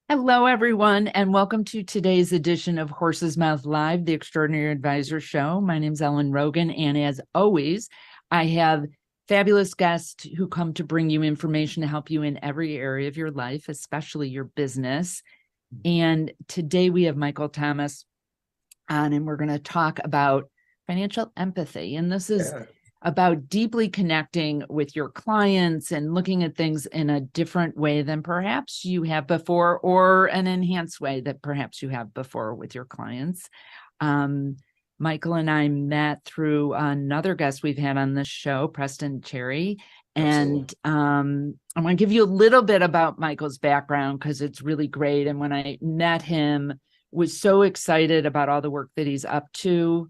Hello, everyone, and welcome to today's edition of Horse's Mouth Live, the Extraordinary Advisor Show. My name is Ellen Rogan, and as always, I have fabulous guests who come to bring you information to help you in every area of your life, especially your business. And today we have Michael Thomas on, and we're going to talk about financial empathy. And this is about deeply connecting with your clients and looking at things in a different way than perhaps you have before, or an enhanced way that perhaps you have before with your clients. Michael and I met through another guest we've had on this show, Preston Cherry. And I want to give you a little bit about Michael's background because it's really great. And when I met him, was so excited about all the work that he's up to.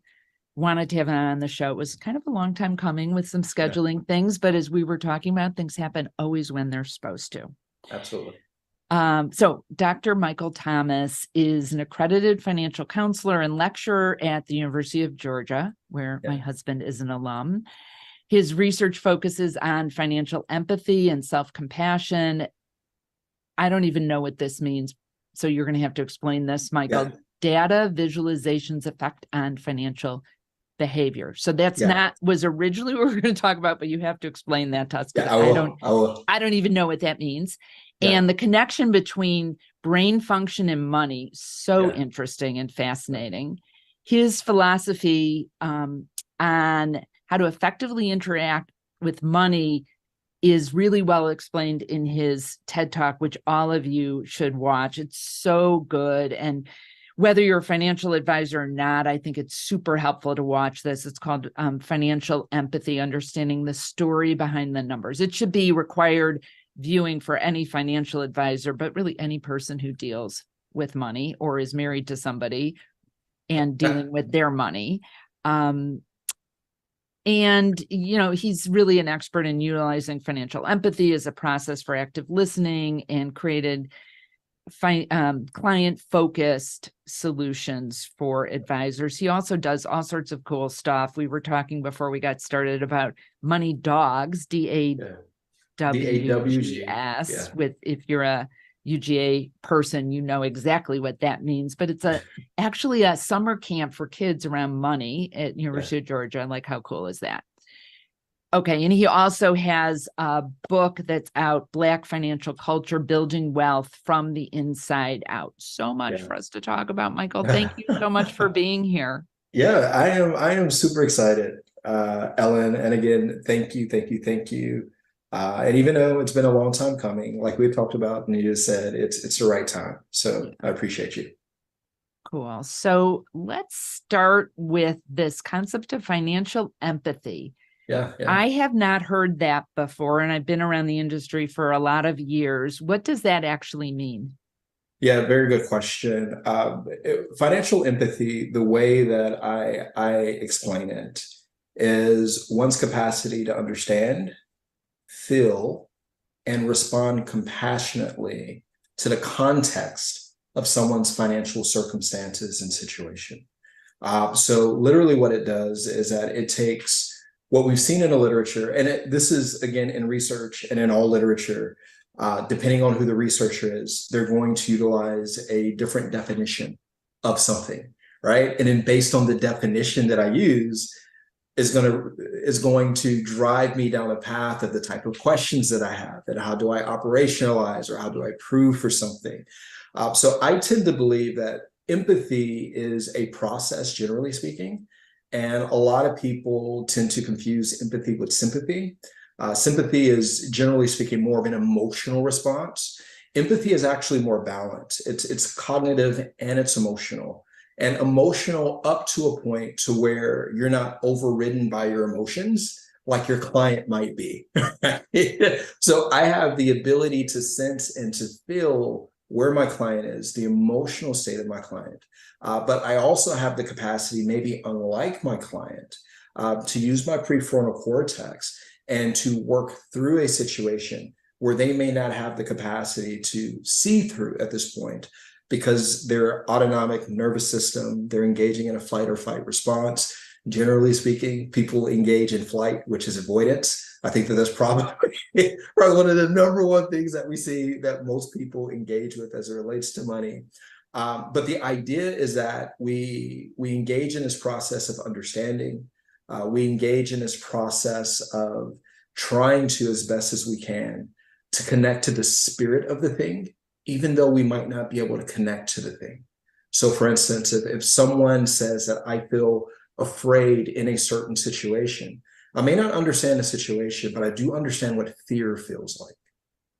Wanted to have him on the show. It was kind of a long time coming with some scheduling things, but as we were talking about, things happen always when they're supposed to. Absolutely. So Dr. Michael Thomas is an accredited financial counselor and lecturer at the University of Georgia, where my husband is an alum. His research focuses on financial empathy and self-compassion. I don't even know what this means, so you're going to have to explain this, Michael. Data visualization's effect on financial behavior. So that's not was originally what we were going to talk about, but you have to explain that to us. I don't even know what that means. And the connection between brain function and money, so interesting and fascinating. His philosophy on how to effectively interact with money is really well explained in his TED Talk, which all of you should watch. It's so good. And whether you're a financial advisor or not, I think it's super helpful to watch this. It's called Financial Empathy, Understanding the Story Behind the Numbers. It should be required viewing for any financial advisor, but really any person who deals with money or is married to somebody and dealing with their money. And, you know, he's really an expert in utilizing financial empathy as a process for active listening and created client-focused solutions for advisors. He also does all sorts of cool stuff. We were talking before we got started about money dogs, DAWGS. With if you're a UGA person, you know exactly what that means. But it's actually a summer camp for kids around money at University of Georgia. Like, how cool is that? Okay, and he also has a book that's out, Black Financial Culture, Building Wealth from the Inside Out. So much for us to talk about, Michael. Thank you so much for being here. Yeah, I am super excited, Ellen. And again, thank you. And even though it's been a long time coming, like we talked about, and you just said, it's the right time. So I appreciate you. Cool. So let's start with this concept of financial empathy. I have not heard that before, and I've been around the industry for a lot of years. What does that actually mean? Yeah, very good question. Financial empathy, the way that I explain it, is one's capacity to understand, feel, and respond compassionately to the context of someone's financial circumstances and situation. So literally what it does is that it takes what we've seen in the literature, and this is, again, in research and in all literature, depending on who the researcher is, they're going to utilize a different definition of something, right? And then based on the definition that I use is going to drive me down a path of the type of questions that I have and how do I operationalize or how do I prove for something. So I tend to believe that empathy is a process, generally speaking. And a lot of people tend to confuse empathy with sympathy. Sympathy is, generally speaking, more of an emotional response. Empathy is actually more balanced. It's cognitive and it's emotional. And emotional up to a point to where you're not overridden by your emotions like your client might be. So I have the ability to sense and to feel where my client is, the emotional state of my client. But I also have the capacity, maybe unlike my client, to use my prefrontal cortex and to work through a situation where they may not have the capacity to see through at this point because their autonomic nervous system, they're engaging in a fight or flight response. Generally speaking, people engage in flight, which is avoidance. I think that that's probably one of the number one things that we see that most people engage with as it relates to money. But the idea is that we engage in this process of understanding. We engage in this process of trying to, as best as we can, to connect to the spirit of the thing, even though we might not be able to connect to the thing. So for instance, if someone says that I feel afraid in a certain situation, I may not understand the situation, but I do understand what fear feels like.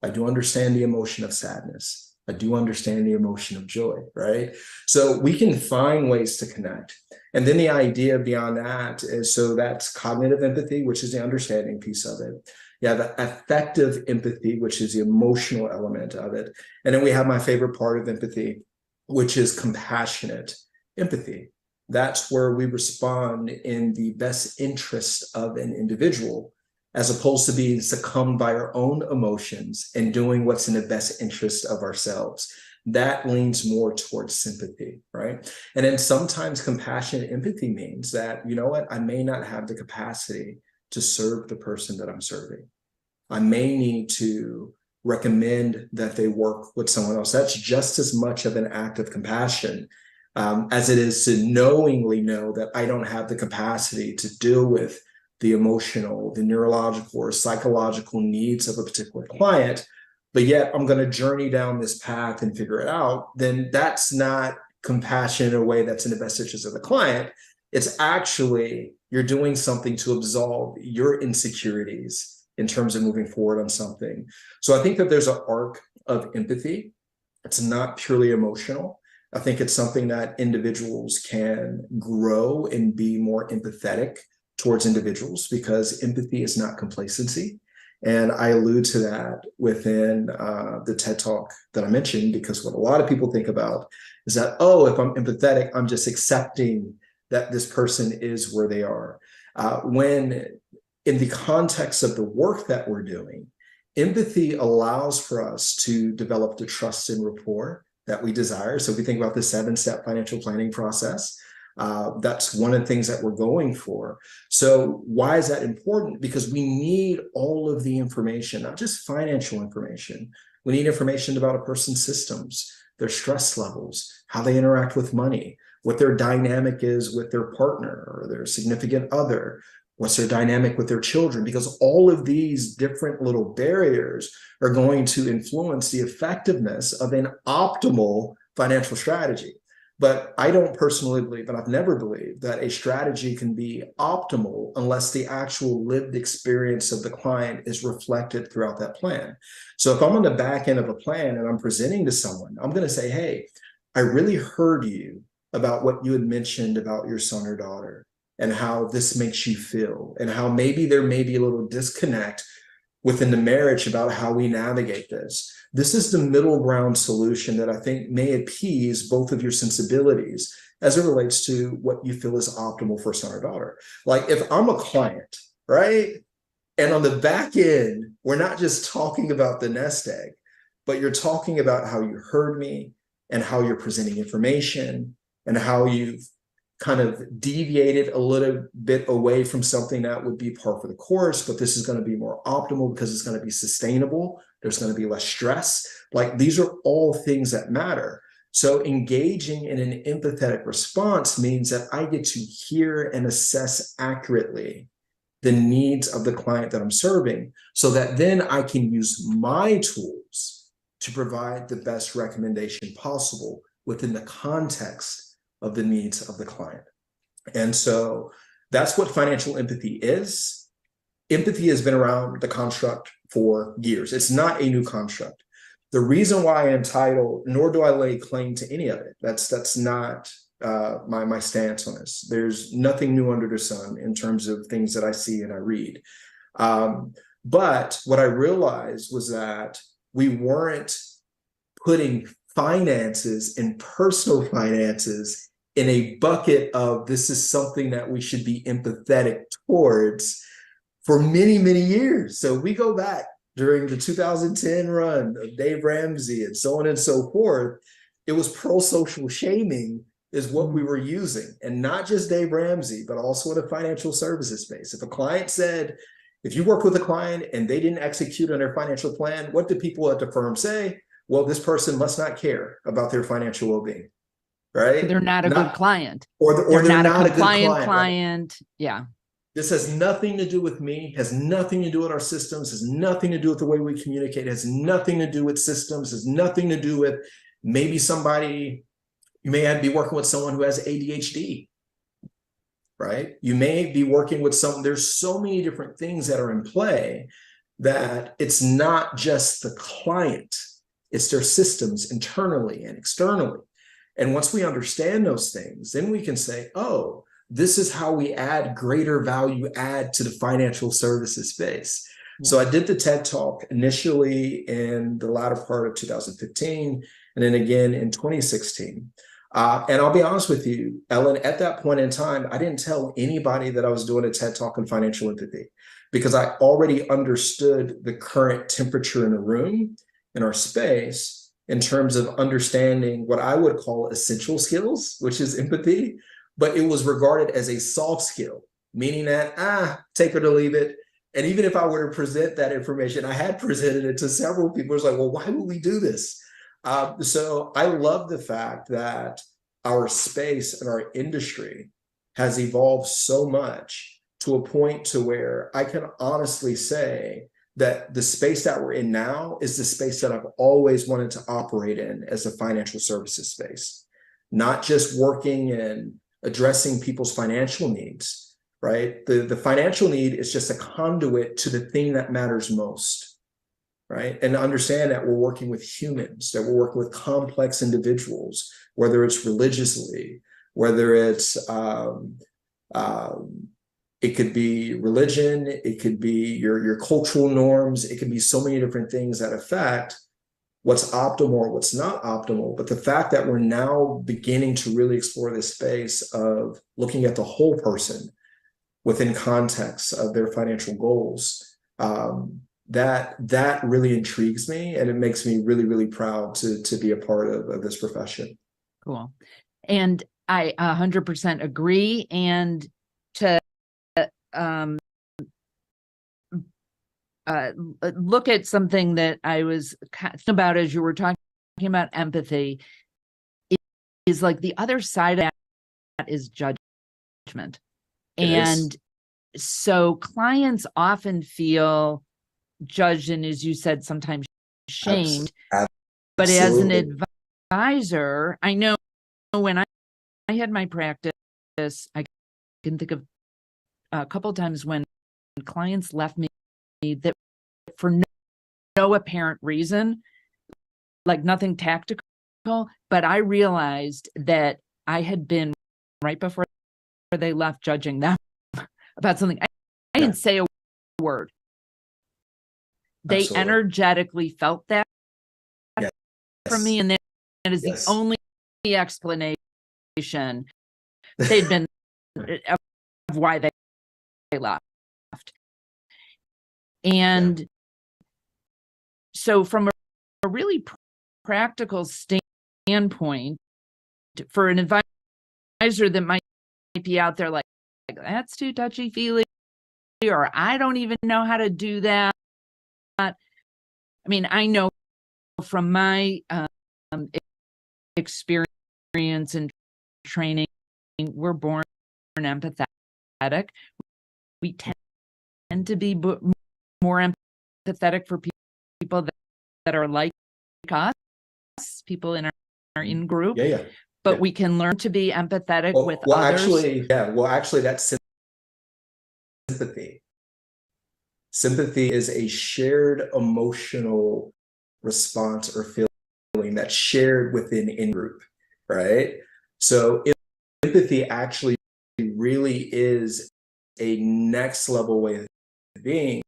I do understand the emotion of sadness. I do understand the emotion of joy, right? So we can find ways to connect. And then the idea beyond that is, so that's cognitive empathy, which is the understanding piece of it. Yeah, the affective empathy, which is the emotional element of it. And then we have my favorite part of empathy, which is compassionate empathy. That's where we respond in the best interest of an individual, as opposed to being succumbed by our own emotions and doing what's in the best interest of ourselves. That leans more towards sympathy, right? And then sometimes compassionate empathy means that, you know what, I may not have the capacity to serve the person that I'm serving. I may need to recommend that they work with someone else. That's just as much of an act of compassion as it is to knowingly know that I don't have the capacity to deal with the emotional, the neurological, or psychological needs of a particular client, but yet I'm going to journey down this path and figure it out. Then that's not compassion in a way that's in the best interest of the client. It's actually, you're doing something to absolve your insecurities in terms of moving forward on something. So I think that there's an arc of empathy. It's not purely emotional. I think it's something that individuals can grow and be more empathetic towards individuals, because empathy is not complacency. And I allude to that within the TED Talk that I mentioned, because what a lot of people think about is that, oh, if I'm empathetic, I'm just accepting that this person is where they are. When in the context of the work that we're doing, empathy allows for us to develop the trust and rapport that we desire. So if we think about the 7-step financial planning process, that's one of the things that we're going for. So why is that important? Because we need all of the information, not just financial information. We need information about a person's systems, their stress levels, how they interact with money, what their dynamic is with their partner or their significant other, what's their dynamic with their children, because all of these different little barriers are going to influence the effectiveness of an optimal financial strategy. But I don't personally believe, and I've never believed, that a strategy can be optimal unless the actual lived experience of the client is reflected throughout that plan. So if I'm on the back end of a plan and I'm presenting to someone, I'm going to say, hey, I really heard you about what you had mentioned about your son or daughter and how this makes you feel, and how maybe there may be a little disconnect within the marriage about how we navigate this. This is the middle ground solution that I think may appease both of your sensibilities as it relates to what you feel is optimal for son or daughter. Like if I'm a client, right? And on the back end, we're not just talking about the nest egg, but you're talking about how you heard me and how you're presenting information and how you've kind of deviated a little bit away from something that would be par for the course, but this is going to be more optimal because it's going to be sustainable. There's going to be less stress. Like these are all things that matter. So engaging in an empathetic response means that I get to hear and assess accurately the needs of the client that I'm serving, so that then I can use my tools to provide the best recommendation possible within the context of the needs of the client. And so that's what financial empathy is. Empathy has been around the construct for years. It's not a new construct. The reason why I entitle, nor do I lay claim to any of it. That's not my stance on this. There's nothing new under the sun in terms of things that I see and I read. But what I realized was that we weren't putting finances and personal finances in a bucket of this is something that we should be empathetic towards for many, many years. So we go back during the 2010 run of Dave Ramsey and so on and so forth. It was pro-social shaming is what we were using, and not just Dave Ramsey, but also in the financial services space. If a client said, if you work with a client and they didn't execute on their financial plan, what do people at the firm say? Well, this person must not care about their financial well-being, right? They're not a good client. Or They're they're not not a a good compliant client. Right? Yeah. This has nothing to do with me, has nothing to do with our systems, has nothing to do with the way we communicate, has nothing to do with systems, has nothing to do with maybe somebody, you may be working with someone who has ADHD, right? You may be working with someone, there's so many different things that are in play that it's not just the client, it's their systems internally and externally. And once we understand those things, then we can say, oh, this is how we add greater value add to the financial services space. Yeah. So I did the TED Talk initially in the latter part of 2015, and then again in 2016. And I'll be honest with you, Ellen, at that point in time, I didn't tell anybody that I was doing a TED Talk on financial empathy, because I already understood the current temperature in the room, in our space, in terms of understanding what I would call essential skills, which is empathy. But it was regarded as a soft skill, meaning that, take it or leave it. And even if I were to present that information, I had presented it to several people. It's like, well, why would we do this? So I love the fact that our space and our industry has evolved so much to a point to where I can honestly say that the space that we're in now is the space that I've always wanted to operate in as a financial services space, not just working in addressing people's financial needs, right? The financial need is just a conduit to the thing that matters most, right? And understand that we're working with humans, that we're working with complex individuals, whether it's religiously, whether it's, it could be religion, it could be your cultural norms, it could be so many different things that affect what's optimal or what's not optimal. But the fact that we're now beginning to really explore this space of looking at the whole person within context of their financial goals, that really intrigues me, and it makes me really, really proud to be a part of this profession. Cool. And I 100% agree. And to look at something that I was about as you were talking about empathy, is like the other side of that is judgment. And so clients often feel judged and, as you said, sometimes shamed. Absolutely. But as an advisor, I know when I had my practice, I can think of a couple of times when clients left me that for no apparent reason, like nothing tactical, but I realized that I had been right before they left judging them about something. I didn't say a word. They Absolutely. Energetically felt that from me, and that is the only explanation they'd been of why they left. And so from a really practical standpoint, for an advisor that might be out there like that's too touchy-feely, or I don't even know how to do that. I mean, I know from my experience and training, we're born empathetic. We tend to be more empathetic for people that are like us, people in our in-group. But we can learn to be empathetic with others. Actually, that's sympathy. Sympathy is a shared emotional response or feeling that's shared within in-group, right? So empathy actually really is a next level way of being,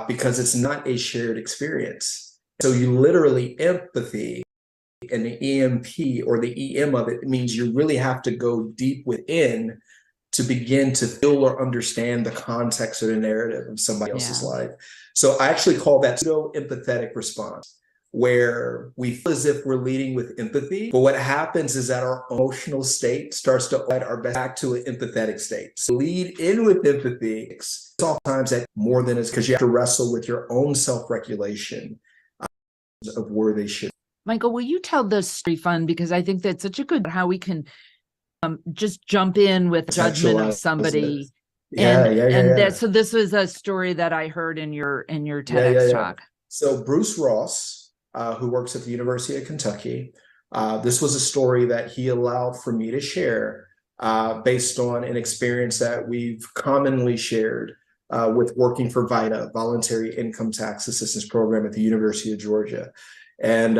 because it's not a shared experience. So you literally empathy, and the EMP or the EM of it means you really have to go deep within to begin to feel or understand the context or the narrative of somebody else's life. So I actually call that pseudo-empathetic response, where we feel as if we're leading with empathy. But what happens is that our emotional state starts to lead our back to an empathetic state. So lead in with empathy. It's oftentimes that more than it's because you have to wrestle with your own self-regulation of where they should. Michael, will you tell this story fun? Because I think that's such a good how we can just jump in with judgment of somebody. So this was a story that I heard in your TEDx talk. So Bruce Ross, who works at the University of Kentucky, this was a story that he allowed for me to share based on an experience that we've commonly shared with working for VITA, Voluntary Income Tax Assistance Program at the University of Georgia. And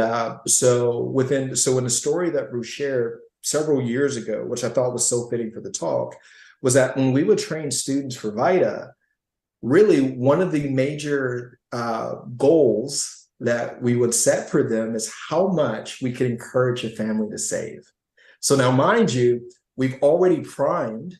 so in the story that Bruce shared several years ago, which I thought was so fitting for the talk, was that when we would train students for VITA, really one of the major goals that we would set for them is how much we could encourage a family to save. So now, mind you, we've already primed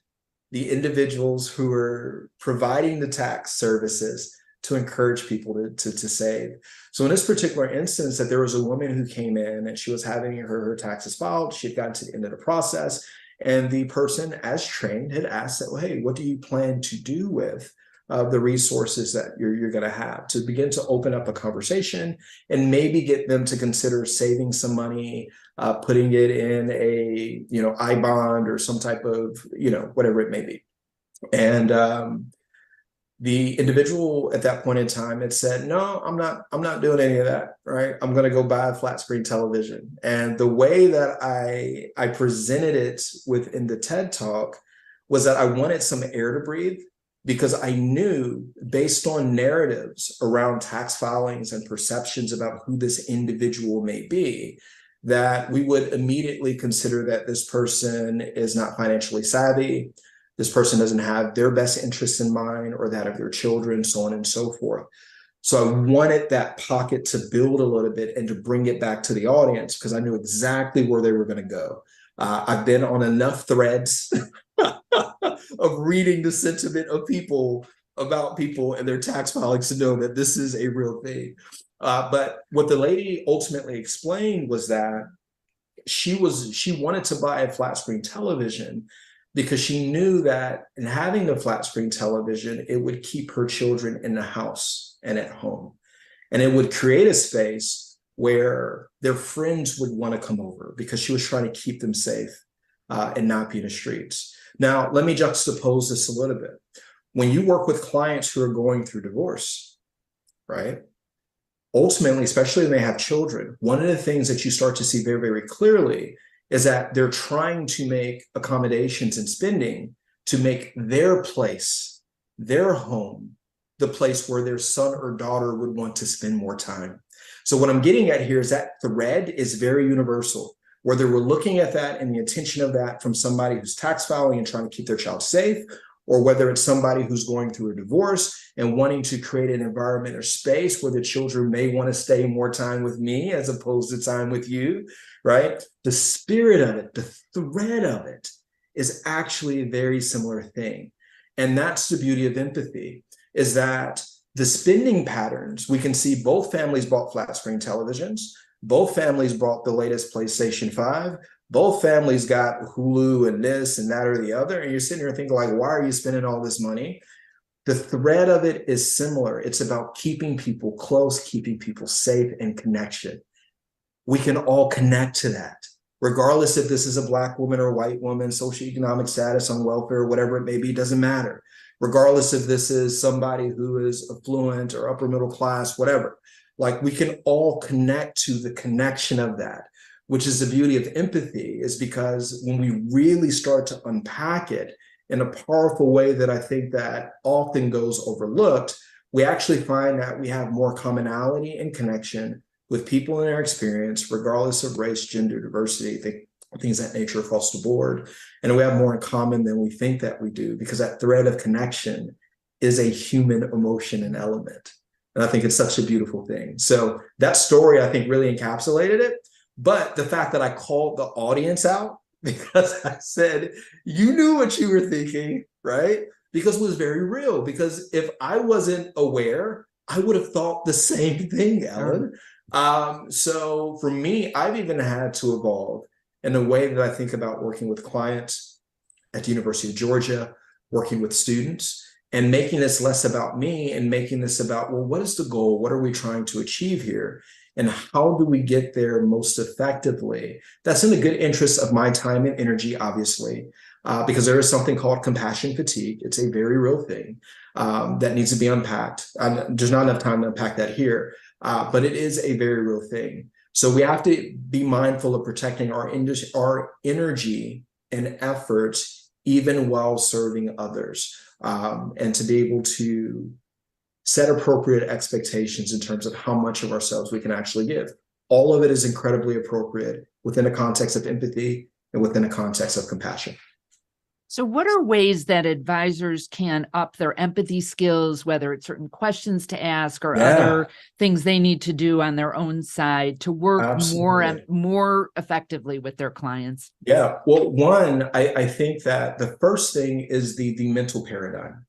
the individuals who are providing the tax services to encourage people to save. So in this particular instance, that there was a woman who came in and she was having her taxes filed. She had gotten to the end of the process. And the person, as trained, had asked that, well, hey, what do you plan to do with the resources that you're going to have, to begin to open up a conversation and maybe get them to consider saving some money, putting it in a, I-bond or some type of, whatever it may be. And the individual at that point in time had said, no, I'm not doing any of that, right? I'm going to go buy a flat screen television. And the way that I presented it within the TED Talk was that I wanted some air to breathe, because I knew, based on narratives around tax filings and perceptions about who this individual may be, that we would immediately consider that this person is not financially savvy, this person doesn't have their best interests in mind or that of their children, so on and so forth. So I wanted that pocket to build a little bit and to bring it back to the audience, because I knew exactly where they were going to go. I've been on enough threads of reading the sentiment of people about people and their tax filings to know that this is a real thing. But what the lady ultimately explained was that she wanted to buy a flat screen television because she knew that in having a flat screen television, it would keep her children in the house and at home. And it would create a space where their friends would want to come over, because she was trying to keep them safe and not be in the streets. Now, let me juxtapose this a little bit. When you work with clients who are going through divorce, right? Ultimately, especially when they have children, one of the things that you start to see very, very clearly is that they're trying to make accommodations in spending to make their place, their home, the place where their son or daughter would want to spend more time. So what I'm getting at here is that thread is very universal. Whether we're looking at that and the intention of that from somebody who's tax filing and trying to keep their child safe, or whether it's somebody who's going through a divorce and wanting to create an environment or space where the children may want to stay more time with me as opposed to time with you, right? The spirit of it, the thread of it is actually a very similar thing. And that's the beauty of empathy, is that the spending patterns, we can see both families bought flat screen televisions, both families bought the latest PlayStation 5, both families got Hulu and this and that or the other, and you're sitting here thinking, like, why are you spending all this money? The thread of it is similar. It's about keeping people close, keeping people safe, and connection. We can all connect to that, regardless if this is a Black woman or a white woman, socioeconomic status, on welfare, whatever it may be, doesn't matter. Regardless if this is somebody who is affluent or upper middle class, whatever. Like, we can all connect to the connection of that, which is the beauty of empathy, is because when we really start to unpack it in a powerful way that I think that often goes overlooked, we actually find that we have more commonality and connection with people in our experience, regardless of race, gender, diversity, things of that nature across the board. And we have more in common than we think that we do, because that thread of connection is a human emotion and element. And I think it's such a beautiful thing. So that story, I think, really encapsulated it. But the fact that I called the audience out, because I said, you knew what you were thinking, right? Because it was very real. Because if I wasn't aware, I would have thought the same thing, Ellen. So for me, I've even had to evolve in the way that I think about working with clients at the University of Georgia, working with students, and making this less about me and making this about, well, what is the goal? What are we trying to achieve here? And how do we get there most effectively? That's in the good interest of my time and energy, obviously, because there is something called compassion fatigue. It's a very real thing that needs to be unpacked. There's not enough time to unpack that here, but it is a very real thing. So we have to be mindful of protecting our energy and efforts, even while serving others, and to be able to set appropriate expectations in terms of how much of ourselves we can actually give. All of it is incredibly appropriate within a context of empathy and within a context of compassion. So what are ways that advisors can up their empathy skills, whether it's certain questions to ask or other things they need to do on their own side to work more effectively with their clients? Yeah, well, one, I think that the first thing is the mental paradigm,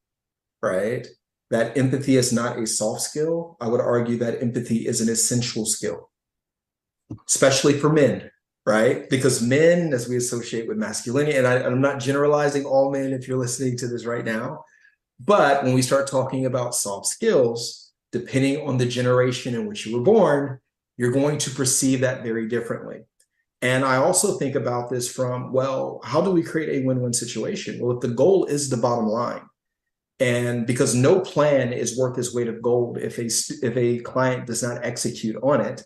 right? That empathy is not a soft skill. I would argue that empathy is an essential skill, especially for men, right? Because men, as we associate with masculinity, and I'm not generalizing all men if you're listening to this right now, but when we start talking about soft skills, depending on the generation in which you were born, you're going to perceive that very differently. And I also think about this from, well, how do we create a win-win situation? Well, if the goal is the bottom line, and because no plan is worth its weight of gold if a client does not execute on it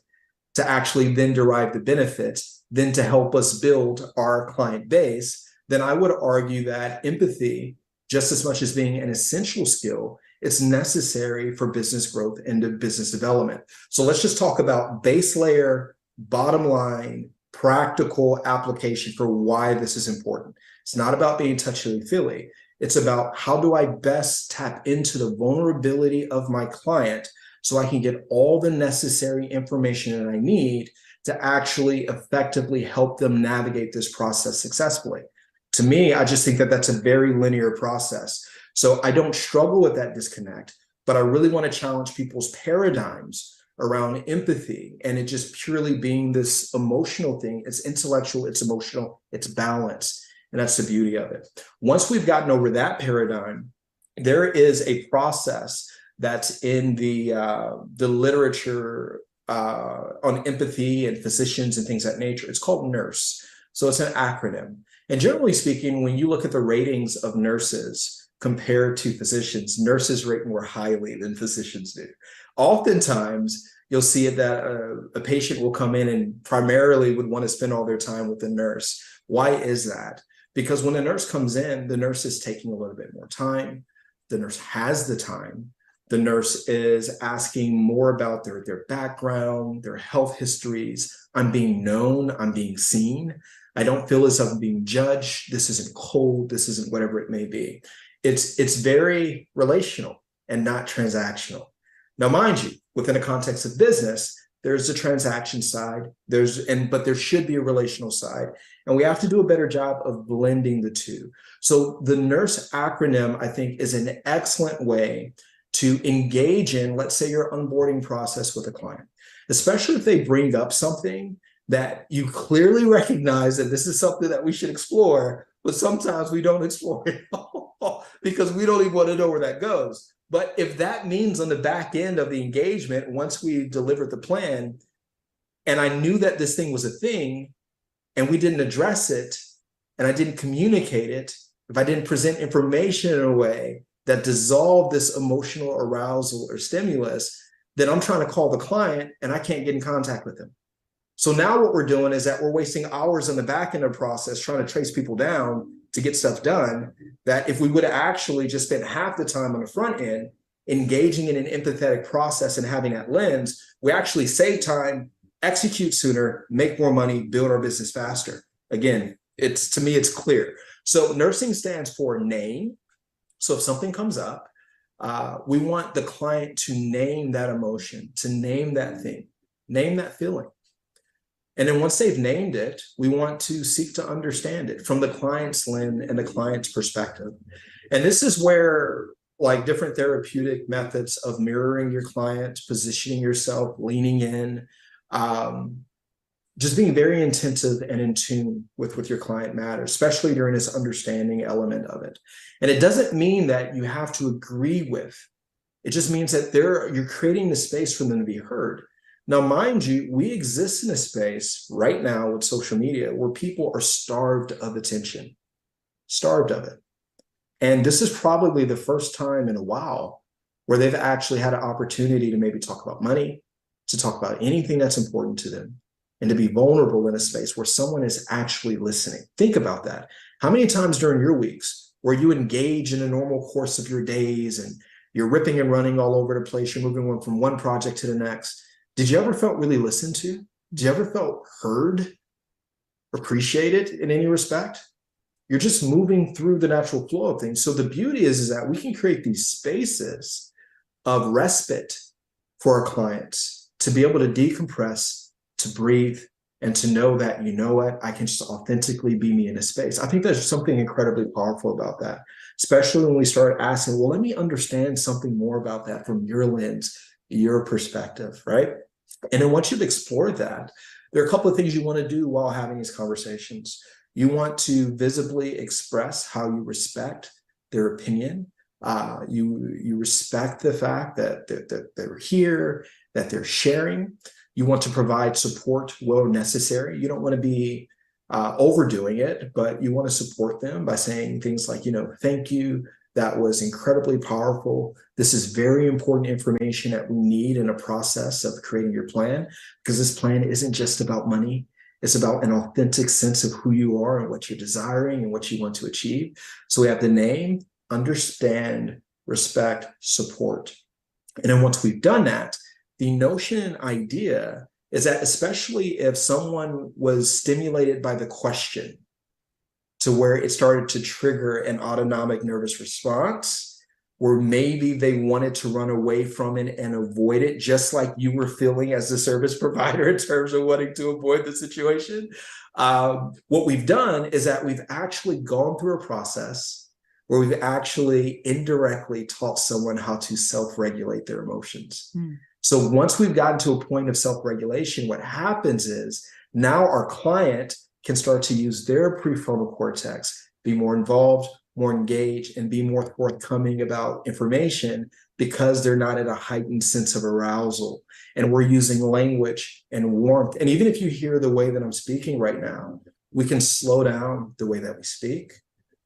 to actually then derive the benefits, then to help us build our client base, then I would argue that empathy, just as much as being an essential skill, it's necessary for business growth and business development. So let's just talk about base layer, bottom line, practical application for why this is important. It's not about being touchy-feely. It's about how do I best tap into the vulnerability of my client so I can get all the necessary information that I need to actually effectively help them navigate this process successfully. To me, I just think that that's a very linear process. So I don't struggle with that disconnect, but I really want to challenge people's paradigms around empathy and it just purely being this emotional thing. It's intellectual, it's emotional, it's balanced. And that's the beauty of it. Once we've gotten over that paradigm, there is a process that's in the literature on empathy and physicians and things of that nature. It's called NURSE. So it's an acronym. And generally speaking, when you look at the ratings of nurses compared to physicians, nurses rate more highly than physicians do. Oftentimes, you'll see it that a patient will come in and primarily would want to spend all their time with the nurse. Why is that? Because when a nurse comes in, the nurse is taking a little bit more time. The nurse has the time. The nurse is asking more about their background, their health histories. I'm being known, I'm being seen. I don't feel as if I'm being judged. This isn't cold, this isn't whatever it may be. It's very relational and not transactional. Now, mind you, within a context of business, there's a transaction side, but there should be a relational side. And we have to do a better job of blending the two. So the NURSE acronym, I think, is an excellent way to engage in, let's say, your onboarding process with a client, especially if they bring up something that you clearly recognize that this is something that we should explore, but sometimes we don't explore it because we don't even want to know where that goes. But if that means on the back end of the engagement, once we delivered the plan, and I knew that this thing was a thing, and we didn't address it, and I didn't communicate it, if I didn't present information in a way that dissolved this emotional arousal or stimulus, then I'm trying to call the client and I can't get in contact with them. So now what we're doing is that we're wasting hours on the back end of the process trying to trace people down to get stuff done, that if we would have actually just spent half the time on the front end engaging in an empathetic process and having that lens, we actually save time, execute sooner, make more money, build our business faster. Again, to me, it's clear. So nursing stands for name. So if something comes up, we want the client to name that emotion, to name that thing, name that feeling. And then once they've named it, we want to seek to understand it from the client's lens and the client's perspective. And this is where like different therapeutic methods of mirroring your client, positioning yourself, leaning in, Just being very attentive and in tune with what your client matters, especially during this understanding element of it. And it doesn't mean that you have to agree with. It just means that you're creating the space for them to be heard. Now, mind you, we exist in a space right now with social media where people are starved of attention, starved of it. And this is probably the first time in a while where they've actually had an opportunity to maybe talk about money, to talk about anything that's important to them, and to be vulnerable in a space where someone is actually listening. Think about that. How many times during your weeks where you engage in a normal course of your days and you're ripping and running all over the place, you're moving from one project to the next, did you ever felt really listened to? Did you ever felt heard, appreciated in any respect? You're just moving through the natural flow of things. So the beauty is that we can create these spaces of respite for our clients to be able to decompress, to breathe, and to know that, you know what, I can just authentically be me in a space. I think there's something incredibly powerful about that, especially when we start asking, well, let me understand something more about that from your lens, your perspective, right? And then once you've explored that, there are a couple of things you want to do while having these conversations. You want to visibly express how you respect their opinion. You respect the fact that they're here, that they're sharing. You want to provide support where necessary. You don't want to be overdoing it, but you want to support them by saying things like, thank you. That was incredibly powerful. This is very important information that we need in a process of creating your plan, because this plan isn't just about money. It's about an authentic sense of who you are and what you're desiring and what you want to achieve. So we have the name, understand, respect, support. And then once we've done that, the notion and idea is that, especially if someone was stimulated by the question to where it started to trigger an autonomic nervous response, where maybe they wanted to run away from it and avoid it, just like you were feeling as the service provider in terms of wanting to avoid the situation. What we've done is that we've actually gone through a process where we've actually indirectly taught someone how to self-regulate their emotions. So once we've gotten to a point of self-regulation, what happens is now our client can start to use their prefrontal cortex, be more involved, more engaged, and be more forthcoming about information, because they're not at a heightened sense of arousal. And we're using language and warmth. And even if you hear the way that I'm speaking right now, we can slow down the way that we speak.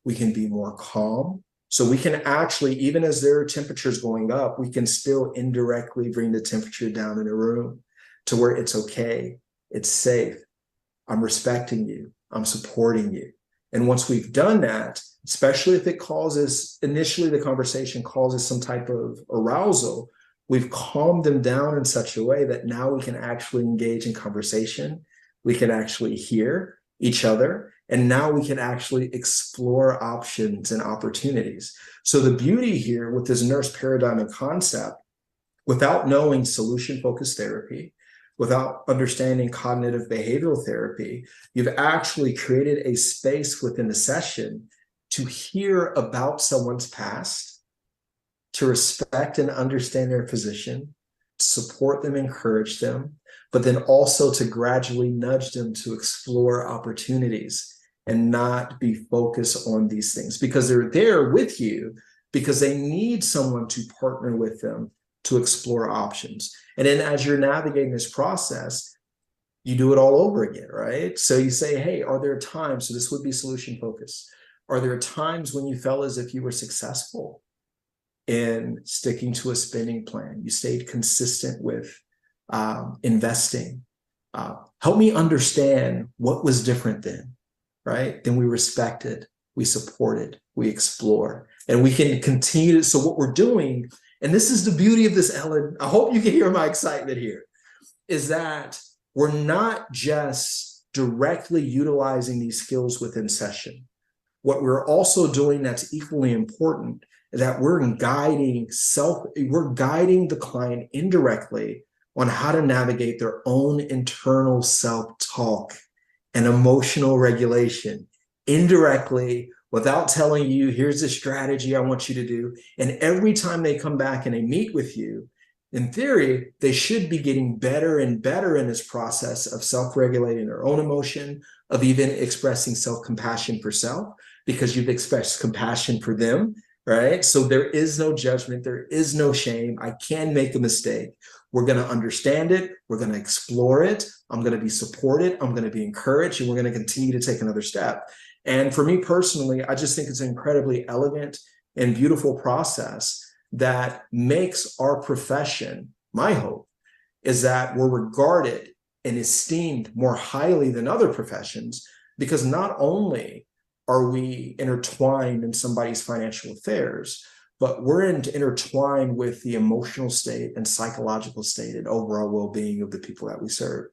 We can be more calm. So we can actually, even as their temperature is going up, we can still indirectly bring the temperature down in the room to where it's okay, it's safe, I'm respecting you, I'm supporting you. And once we've done that, especially if it causes, initially the conversation causes some type of arousal, we've calmed them down in such a way that now we can actually engage in conversation. We can actually hear each other. And now we can actually explore options and opportunities. So the beauty here with this nurse paradigm and concept, without knowing solution-focused therapy, without understanding cognitive behavioral therapy, you've actually created a space within the session to hear about someone's past, to respect and understand their position, to support them, encourage them, but then also to gradually nudge them to explore opportunities and not be focused on these things, because they're there with you because they need someone to partner with them to explore options. And then as you're navigating this process, you do it all over again, right? So you say, hey, are there times, so this would be solution focused, are there times when you felt as if you were successful in sticking to a spending plan? You stayed consistent with investing. Help me understand what was different then, right? Then we respected, we supported, we explore, and we can continue to, so what we're doing, and this is the beauty of this, Ellen, I hope you can hear my excitement here, is that we're not just directly utilizing these skills within session. What we're also doing that's equally important is that we're guiding the client indirectly on how to navigate their own internal self-talk and emotional regulation indirectly, without telling you, here's the strategy I want you to do. And every time they come back and they meet with you, In theory, they should be getting better and better in this process of self-regulating their own emotion, of even expressing self-compassion for self, because you've expressed compassion for them, right? So there is no judgment, there is no shame. I can make a mistake. We're going to understand it. We're going to explore it. I'm going to be supported. I'm going to be encouraged, and we're going to continue to take another step. And for me personally, I just think it's an incredibly elegant and beautiful process that makes our profession, my hope, is that we're regarded and esteemed more highly than other professions, because not only are we intertwined in somebody's financial affairs, but we're intertwined with the emotional state and psychological state and overall well-being of the people that we serve.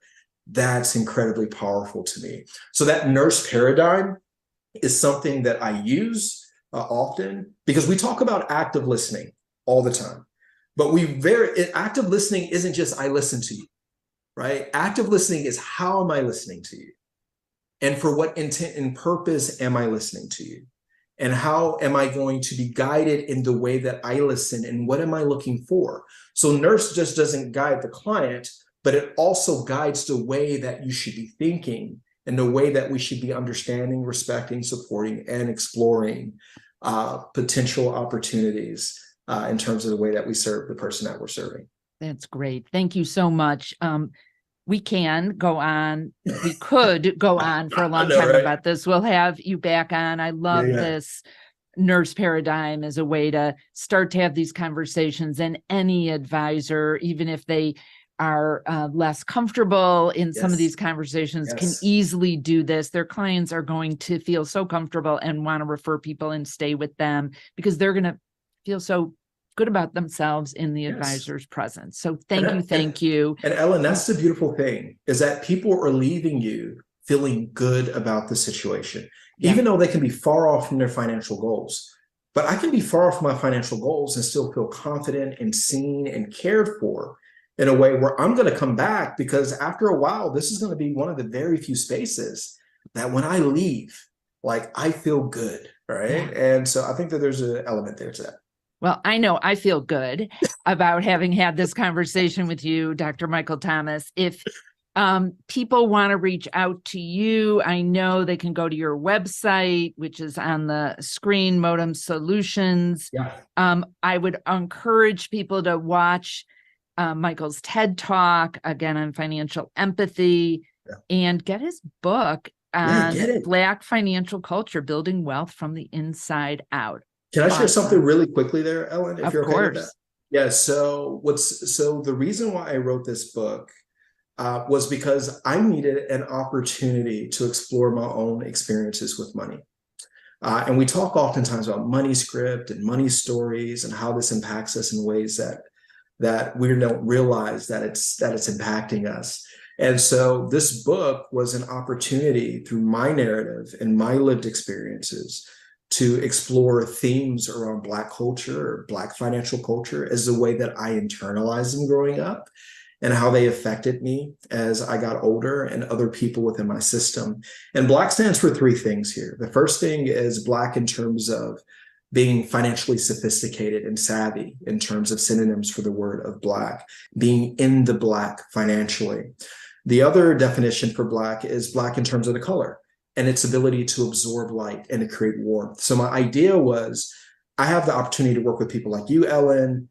That's incredibly powerful to me. So that nurse paradigm is something that I use often, because we talk about active listening all the time, but active listening isn't just I listen to you, right? Active listening is how am I listening to you? And for what intent and purpose am I listening to you? And how am I going to be guided in the way that I listen? And what am I looking for? So nurse just doesn't guide the client, but it also guides the way that you should be thinking and the way that we should be understanding, respecting, supporting, and exploring potential opportunities in terms of the way that we serve the person that we're serving. That's great. Thank you so much. We can go on. We could go on for a long time about this. We'll have you back on. I love this nurse paradigm as a way to start to have these conversations, and any advisor, even if they are less comfortable in some of these conversations, can easily do this. Their clients are going to feel so comfortable and want to refer people and stay with them, because they're going to feel so good about themselves in the advisor's presence. So thank you. And Ellen, that's the beautiful thing, is that people are leaving you feeling good about the situation, even though they can be far off from their financial goals. But I can be far off from my financial goals and still feel confident and seen and cared for in a way where I'm going to come back, because after a while, this is going to be one of the very few spaces that when I leave, like, I feel good, right? And so I think that there's an element there to that. Well, I know I feel good about having had this conversation with you, Dr. Michael Thomas. If people want to reach out to you, I know they can go to your website, which is on the screen, Modem Solutions. I would encourage people to watch Michael's TED Talk, again, on financial empathy, and get his book on Black financial culture, building wealth from the inside out. Can I share something really quickly there, Ellen, if you're okay with that? Of course. Yeah, so the reason why I wrote this book was because I needed an opportunity to explore my own experiences with money. And we talk oftentimes about money script and money stories and how this impacts us in ways that we don't realize that it's impacting us. And so this book was an opportunity through my narrative and my lived experiences to explore themes around Black culture or Black financial culture as the way that I internalized them growing up, and how they affected me as I got older and other people within my system. And Black stands for three things here. The first thing is Black in terms of being financially sophisticated and savvy, in terms of synonyms for the word of Black, being in the Black financially. The other definition for Black is Black in terms of the color and its ability to absorb light and to create warmth. So my idea was, I have the opportunity to work with people like you, Ellen,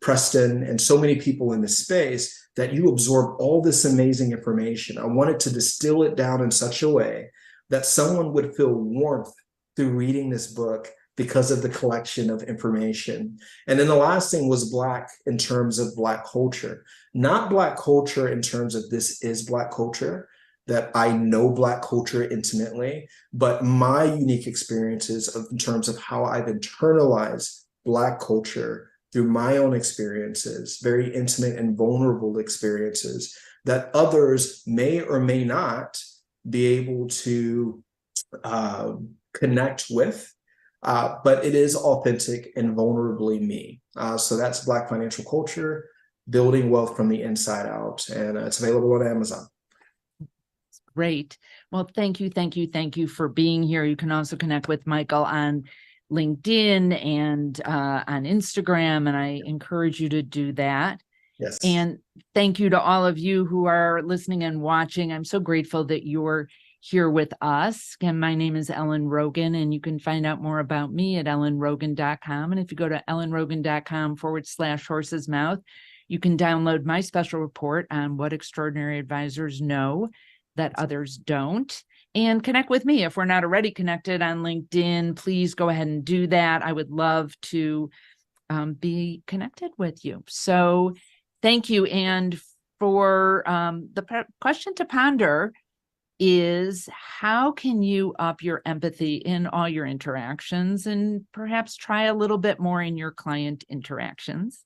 Preston, and so many people in this space, that you absorb all this amazing information. I wanted to distill it down in such a way that someone would feel warmth through reading this book because of the collection of information. And then the last thing was Black in terms of Black culture, not Black culture in terms of this is Black culture, that I know Black culture intimately, but my unique experiences in terms of how I've internalized Black culture through my own experiences, very intimate and vulnerable experiences that others may or may not be able to connect with, but it is authentic and vulnerably me. So that's Black financial culture, building wealth from the inside out, and it's available on Amazon. Great. Well, thank you for being here. You can also connect with Michael on LinkedIn and on Instagram, and I encourage you to do that. Yes. And thank you to all of you who are listening and watching. I'm so grateful that you're here with us. Again, my name is Ellen Rogan, and you can find out more about me at ellenrogan.com. And if you go to ellenrogan.com/horse's mouth, you can download my special report on what extraordinary advisors know that others don't, and connect with me. If we're not already connected on LinkedIn, please go ahead and do that. I would love to be connected with you. So thank you. And for the question to ponder is, how can you up your empathy in all your interactions, and perhaps try a little bit more in your client interactions?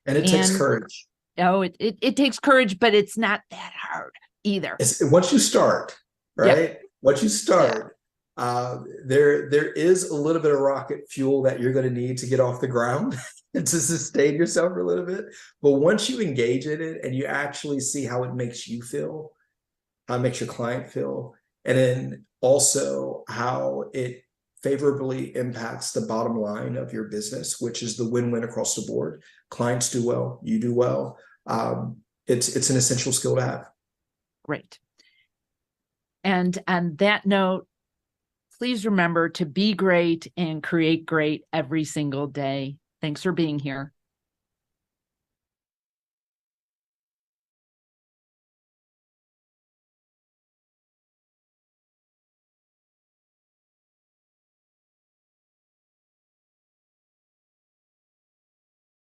And it takes courage. Oh, it takes courage, but it's not that hard either. Once you start, right? Yeah. Once you start, there is a little bit of rocket fuel that you're going to need to get off the ground and to sustain yourself for a little bit. But once you engage in it and you actually see how it makes you feel, how it makes your client feel, and then also how it favorably impacts the bottom line of your business, which is the win-win across the board. Clients do well, you do well. It's an essential skill to have. Great. And on that note, please remember to be great and create great every single day. Thanks for being here.